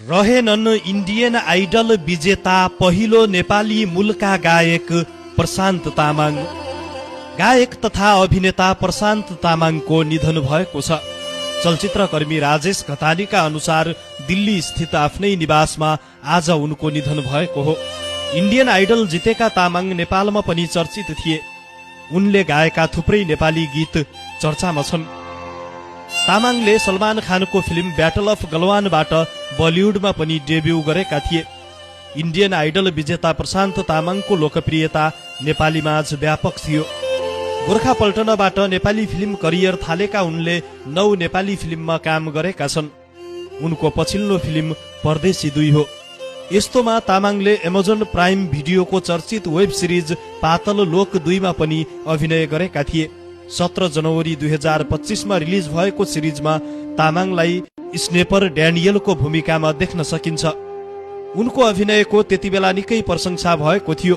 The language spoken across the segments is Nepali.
रहेनन् इन्डियन आइडल विजेता पहिलो नेपाली मूलका गायक प्रशान्त तामाङ। गायक तथा अभिनेता प्रशान्त तामाङको निधन भएको छ। चलचित्रकर्मी राजेश घतानीका अनुसार दिल्ली स्थित आफ्नै निवासमा आज उनको निधन भएको हो। इन्डियन आइडल जितेका तामाङ नेपालमा पनि चर्चित थिए। उनले गाएका थुप्रै नेपाली गीत चर्चामा छन्। तामाङले सलमान खानको फिल्म ब्याटल अफ गलवानबाट बलिउडमा पनि डेब्यू गरेका थिए। इन्डियन आइडल विजेता प्रशान्त तामाङको लोकप्रियता नेपालीमाझ व्यापक थियो। गोर्खा पल्टनबाट नेपाली फिल्म करियर थालेका उनले 9 नेपाली फिल्ममा काम गरेका छन्। उनको पछिल्लो फिल्म परदेशी 2 हो। यस्तोमा तामाङले एमाजोन प्राइम भिडियोको चर्चित वेब सिरिज पातल लोक 2 मा पनि अभिनय गरेका थिए। 17 जनवरी 2025 मा रिलिज भएको सिरिजमा तामाङलाई स्नेपर ड्यानियलको भूमिकामा देख्न सकिन्छ। उनको अभिनयको त्यतिबेला निकै प्रशंसा भएको थियो।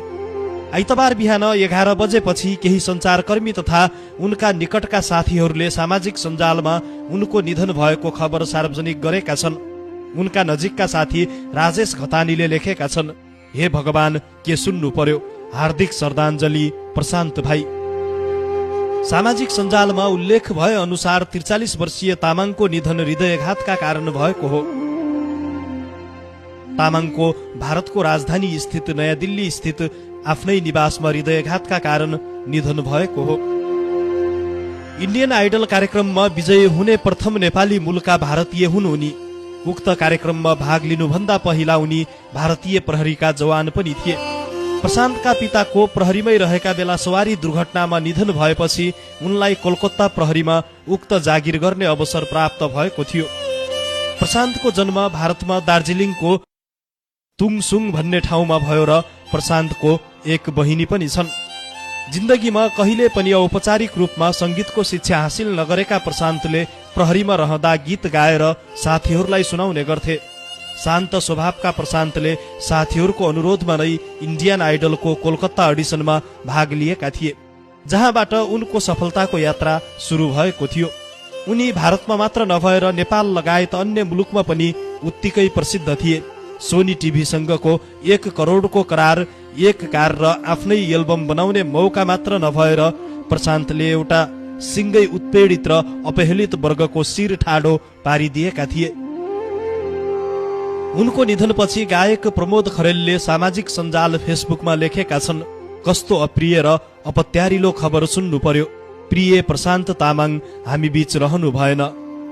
आइतबार बिहान 11 बजेपछि केही सञ्चारकर्मी तथा उनका निकटका साथीहरूले सामाजिक सञ्जालमा उनको निधन भएको खबर सार्वजनिक गरेका छन्। उनका नजिकका साथी राजेश घतानीले लेखेका छन्, हे भगवान, के सुन्नु पर्यो, हार्दिक श्रद्धाञ्जली प्रशान्त भाइ। सामाजिक सञ्जालमा उल्लेख भए अनुसार 43 वर्षीय तामाङको निधन हृदयघातका कारण भएको हो। तामाङको भारतको राजधानी स्थित नयाँ दिल्ली स्थित आफ्नै निवासमा हृदयघातका कारण निधन भएको हो। इन्डियन आइडल कार्यक्रममा विजयी हुने प्रथम नेपाली मूलका भारतीय हुन् उनी। उक्त कार्यक्रममा भाग लिनुभन्दा पहिला उनी भारतीय प्रहरीका जवान पनि थिए। प्रशान्तका पिताको प्रहरीमै रहेका बेला सवारी दुर्घटनामा निधन भएपछि उनलाई कोलकाता प्रहरीमा उक्त जागिर गर्ने अवसर प्राप्त भएको थियो। प्रशान्तको जन्म भारतमा दार्जिलिङको तुङसुङ भन्ने ठाउँमा भयो र प्रशान्तको एक बहिनी पनि छन्। जिन्दगीमा कहिले पनि औपचारिक रूपमा संगीतको शिक्षा हासिल नगरेका प्रशान्तले प्रहरीमा रहँदा गीत गाएर साथीहरूलाई सुनाउने गर्थे। शान्त स्वभावका प्रशान्तले साथीहरूको अनुरोधमा नै इन्डियन आइडलको कोलकाता अडिसनमा भाग लिएका थिए, जहाँबाट उनको सफलताको यात्रा सुरु भएको थियो। उनी भारतमा मात्र नभएर नेपाल लगायत अन्य मुलुकमा पनि उत्तिकै प्रसिद्ध थिए। सोनी टिभीसँगको 1 करोडको करार, 1 कार र आफ्नै एल्बम बनाउने मौका मात्र नभएर प्रशान्तले एउटा सिङ्गै उत्पीडित र अपहेलित वर्गको शिर ठाडो पारिदिएका थिए। उनको निधनपछि गायक प्रमोद खरेलले सामाजिक सञ्जाल फेसबुकमा लेखेका छन्, कस्तो अप्रिय र अपत्यारिलो खबर सुन्नु पर्यो। प्रिय प्रशान्त तामाङ हामी बीच रहनु भएन।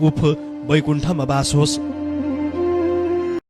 उफ, वैकुण्ठमा बास होस्।